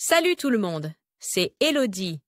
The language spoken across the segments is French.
Salut tout le monde, c'est Elodie.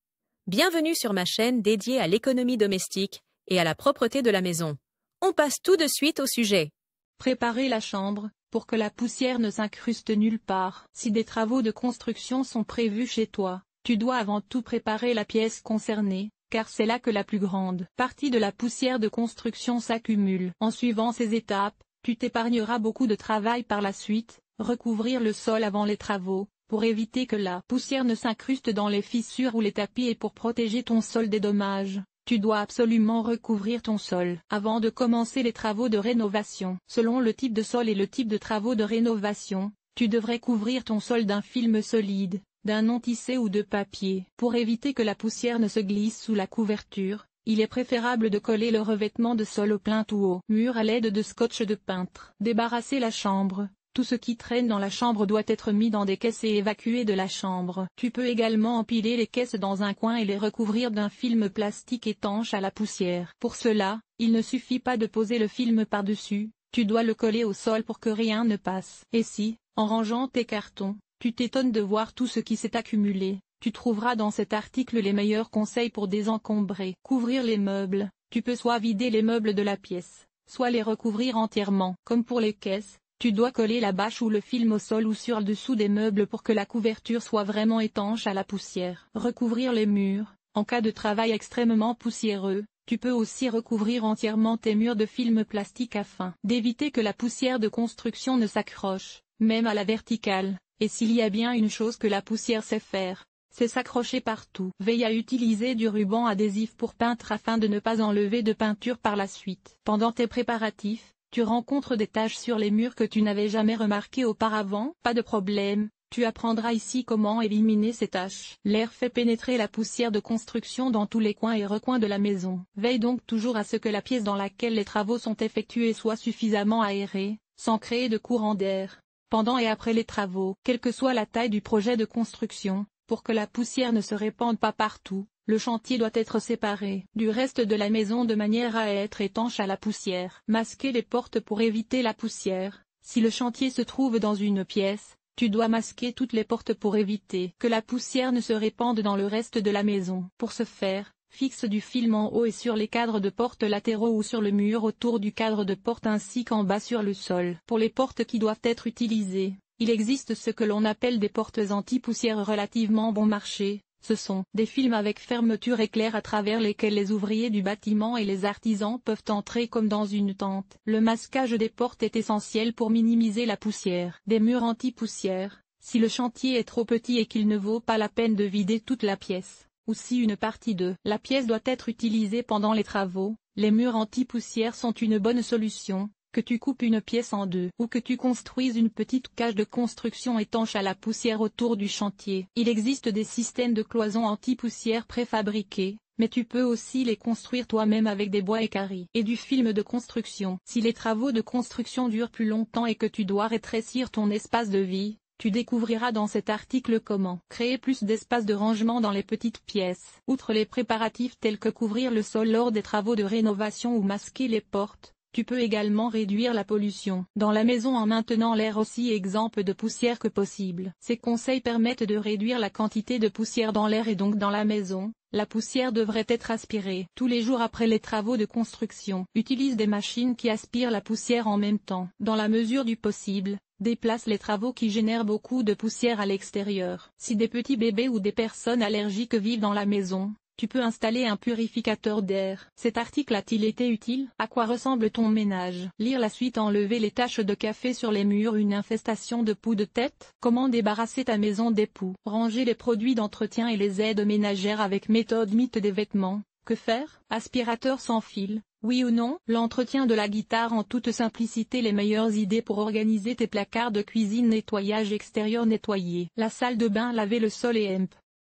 Bienvenue sur ma chaîne dédiée à l'économie domestique et à la propreté de la maison. On passe tout de suite au sujet. Préparer la chambre, pour que la poussière ne s'incruste nulle part. Si des travaux de construction sont prévus chez toi, tu dois avant tout préparer la pièce concernée, car c'est là que la plus grande partie de la poussière de construction s'accumule. En suivant ces étapes, tu t'épargneras beaucoup de travail par la suite. Recouvrir le sol avant les travaux, pour éviter que la poussière ne s'incruste dans les fissures ou les tapis et pour protéger ton sol des dommages. Tu dois absolument recouvrir ton sol avant de commencer les travaux de rénovation. Selon le type de sol et le type de travaux de rénovation, tu devrais couvrir ton sol d'un film solide, d'un non tissé ou de papier. Pour éviter que la poussière ne se glisse sous la couverture, il est préférable de coller le revêtement de sol au plinthe ou au mur à l'aide de scotch de peintre. Débarrasser la chambre. Tout ce qui traîne dans la chambre doit être mis dans des caisses et évacué de la chambre. Tu peux également empiler les caisses dans un coin et les recouvrir d'un film plastique étanche à la poussière. Pour cela, il ne suffit pas de poser le film par-dessus, tu dois le coller au sol pour que rien ne passe. Et si, en rangeant tes cartons, tu t'étonnes de voir tout ce qui s'est accumulé, tu trouveras dans cet article les meilleurs conseils pour désencombrer. Couvrir les meubles. Tu peux soit vider les meubles de la pièce, soit les recouvrir entièrement. Comme pour les caisses, tu dois coller la bâche ou le film au sol ou sur le dessous des meubles pour que la couverture soit vraiment étanche à la poussière. Recouvrir les murs. En cas de travail extrêmement poussiéreux, tu peux aussi recouvrir entièrement tes murs de film plastique afin d'éviter que la poussière de construction ne s'accroche, même à la verticale. Et s'il y a bien une chose que la poussière sait faire, c'est s'accrocher partout. Veille à utiliser du ruban adhésif pour peindre afin de ne pas enlever de peinture par la suite. Pendant tes préparatifs, tu rencontres des taches sur les murs que tu n'avais jamais remarquées auparavant. Pas de problème, tu apprendras ici comment éliminer ces taches. L'air fait pénétrer la poussière de construction dans tous les coins et recoins de la maison. Veille donc toujours à ce que la pièce dans laquelle les travaux sont effectués soit suffisamment aérée, sans créer de courant d'air, pendant et après les travaux. Quelle que soit la taille du projet de construction, pour que la poussière ne se répande pas partout, le chantier doit être séparé du reste de la maison de manière à être étanche à la poussière. Masquer les portes pour éviter la poussière. Si le chantier se trouve dans une pièce, tu dois masquer toutes les portes pour éviter que la poussière ne se répande dans le reste de la maison. Pour ce faire, fixe du film en haut et sur les cadres de porte latéraux ou sur le mur autour du cadre de porte ainsi qu'en bas sur le sol. Pour les portes qui doivent être utilisées, il existe ce que l'on appelle des portes anti-poussière relativement bon marché. Ce sont des films avec fermeture éclair à travers lesquels les ouvriers du bâtiment et les artisans peuvent entrer comme dans une tente. Le masquage des portes est essentiel pour minimiser la poussière. Des murs anti-poussière. Si le chantier est trop petit et qu'il ne vaut pas la peine de vider toute la pièce, ou si une partie de la pièce doit être utilisée pendant les travaux, les murs anti-poussière sont une bonne solution. Que tu coupes une pièce en deux ou que tu construises une petite cage de construction étanche à la poussière autour du chantier. Il existe des systèmes de cloisons anti-poussière préfabriqués, mais tu peux aussi les construire toi-même avec des bois équarris et du film de construction. Si les travaux de construction durent plus longtemps et que tu dois rétrécir ton espace de vie, tu découvriras dans cet article comment créer plus d'espace de rangement dans les petites pièces. Outre les préparatifs tels que couvrir le sol lors des travaux de rénovation ou masquer les portes, tu peux également réduire la pollution dans la maison en maintenant l'air aussi exempt de poussière que possible. Ces conseils permettent de réduire la quantité de poussière dans l'air et donc dans la maison. La poussière devrait être aspirée tous les jours après les travaux de construction. Utilise des machines qui aspirent la poussière en même temps. Dans la mesure du possible, déplace les travaux qui génèrent beaucoup de poussière à l'extérieur. Si des petits bébés ou des personnes allergiques vivent dans la maison, tu peux installer un purificateur d'air. Cet article a-t-il été utile? À quoi ressemble ton ménage? Lire la suite. Enlever les taches de café sur les murs. Une infestation de poux de tête? Comment débarrasser ta maison des poux? Ranger les produits d'entretien et les aides ménagères avec méthode mythe des vêtements. Que faire? Aspirateur sans fil, oui ou non? L'entretien de la guitare en toute simplicité. Les meilleures idées pour organiser tes placards de cuisine. Nettoyage extérieur nettoyer la salle de bain. Laver le sol et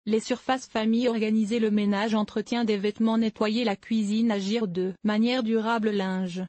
les surfaces famille. Organiser le ménage. Entretien des vêtements. Nettoyer la cuisine. Agir de manière durable. Linge,